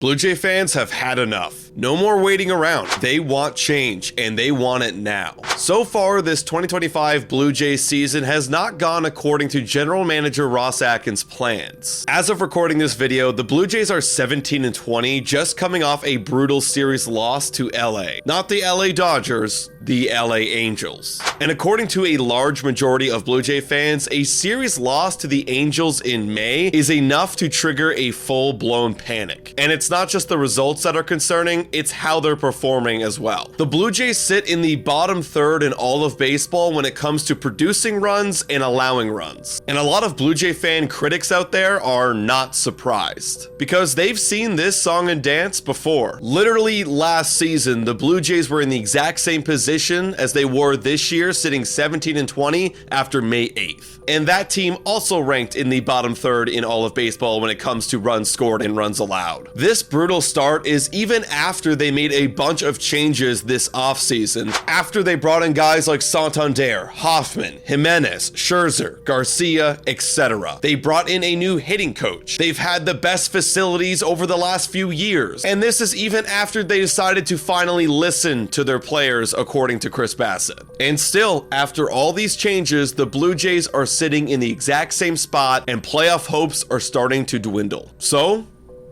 Blue Jay fans have had enough. No more waiting around. They want change, and they want it now. So far, this 2025 Blue Jays season has not gone according to General Manager Ross Atkins' plans. As of recording this video, the Blue Jays are 17-20, just coming off a brutal series loss to LA. Not the LA Dodgers, the LA Angels. And according to a large majority of Blue Jay fans, a series loss to the Angels in May is enough to trigger a full-blown panic. And it's not just the results that are concerning, it's how they're performing as well. The Blue Jays sit in the bottom third in all of baseball when it comes to producing runs and allowing runs. And a lot of Blue Jay fan critics out there are not surprised, because they've seen this song and dance before. Literally last season, the Blue Jays were in the exact same position as they were this year, sitting 17-20 after May 8th. And that team also ranked in the bottom third in all of baseball when it comes to runs scored and runs allowed. This brutal start is even after they made a bunch of changes this offseason, after they brought in guys like Santander, Hoffman, Jimenez, Scherzer, Garcia, etc. They brought in a new hitting coach. They've had the best facilities over the last few years. And this is even after they decided to finally listen to their players, according to Chris Bassett. And still, after all these changes, the Blue Jays are sitting in the exact same spot and playoff hopes are starting to dwindle. So,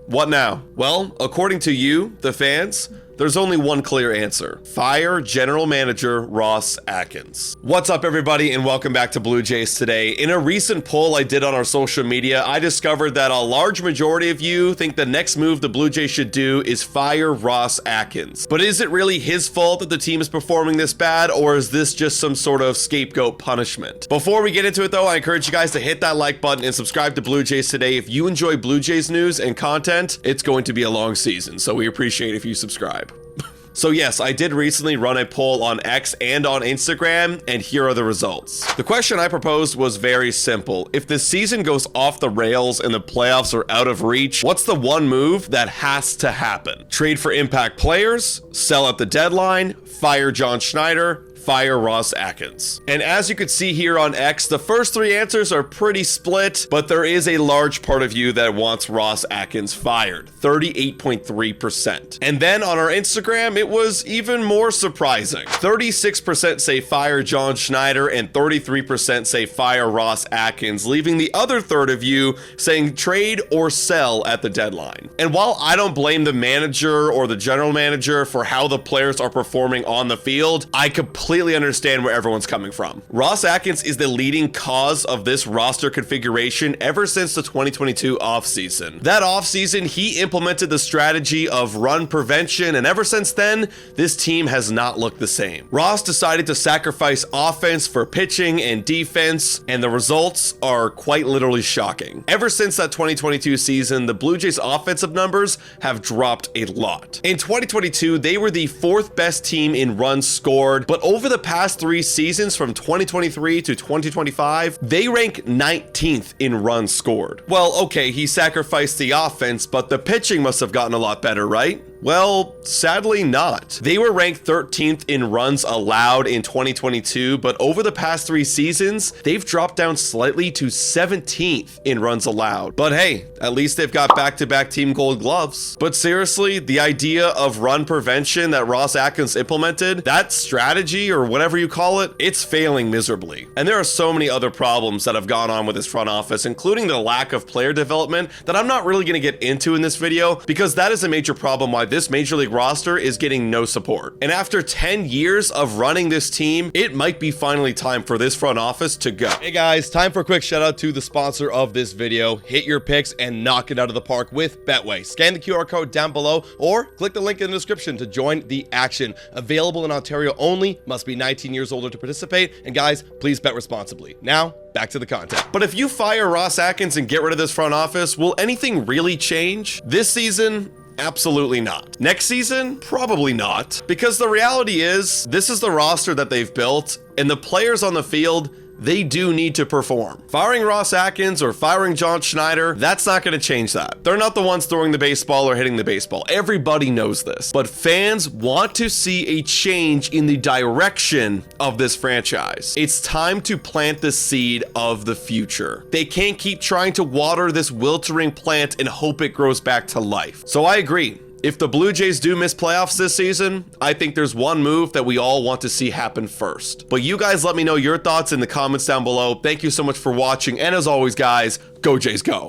what now? Well, according to you, the fans, there's only one clear answer. Fire General Manager Ross Atkins. What's up, everybody, and welcome back to Blue Jays Today. In a recent poll I did on our social media, I discovered that a large majority of you think the next move the Blue Jays should do is fire Ross Atkins. But is it really his fault that the team is performing this bad, or is this just some sort of scapegoat punishment? Before we get into it, though, I encourage you guys to hit that like button and subscribe to Blue Jays Today. If you enjoy Blue Jays news and content, it's going to be a long season, so we appreciate if you subscribe. So yes, I did recently run a poll on X and on Instagram, and here are the results. The question I proposed was very simple. If the season goes off the rails and the playoffs are out of reach, what's the one move that has to happen? Trade for impact players, sell at the deadline, fire John Schneider, fire Ross Atkins. And as you can see here on X, the first three answers are pretty split, but there is a large part of you that wants Ross Atkins fired, 38.3%. And then on our Instagram, it was even more surprising. 36% say fire John Schneider and 33% say fire Ross Atkins, leaving the other third of you saying trade or sell at the deadline. And while I don't blame the manager or the general manager for how the players are performing on the field, I completely understand where everyone's coming from. Ross Atkins is the leading cause of this roster configuration ever since the 2022 offseason. That offseason, he implemented the strategy of run prevention, and ever since then, this team has not looked the same. Ross decided to sacrifice offense for pitching and defense, and the results are quite literally shocking. Ever since that 2022 season, the Blue Jays' offensive numbers have dropped a lot. In 2022, they were the fourth best team in runs scored, but over the past three seasons from 2023 to 2025, they rank 19th in runs scored. Well, okay, he sacrificed the offense, but the pitching must have gotten a lot better, right? Well, sadly not. They were ranked 13th in runs allowed in 2022, but over the past three seasons, they've dropped down slightly to 17th in runs allowed. But hey, at least they've got back-to-back team gold gloves. But seriously, the idea of run prevention that Ross Atkins implemented, that strategy or whatever you call it, it's failing miserably. And there are so many other problems that have gone on with this front office, including the lack of player development that I'm not really going to get into in this video, because that is a major problem why this major league roster is getting no support. And after 10 years of running this team, it might be finally time for this front office to go. Hey guys, time for a quick shout out to the sponsor of this video. Hit your picks and knock it out of the park with Betway. Scan the QR code down below or click the link in the description to join the action. Available in Ontario only, must be 19 years older to participate, and guys, please bet responsibly. Now, back to the content. But if you fire Ross Atkins and get rid of this front office, will anything really change? This season, absolutely not. Next season, probably not. Because the reality is, this is the roster that they've built, and the players on the field, they do need to perform. Firing Ross Atkins or firing John Schneider, that's not going to change that. They're not the ones throwing the baseball or hitting the baseball. Everybody knows this. But fans want to see a change in the direction of this franchise. It's time to plant the seed of the future. They can't keep trying to water this wilting plant and hope it grows back to life. So I agree. If the Blue Jays do miss playoffs this season, I think there's one move that we all want to see happen first. But you guys let me know your thoughts in the comments down below. Thank you so much for watching. And as always, guys, go Jays go.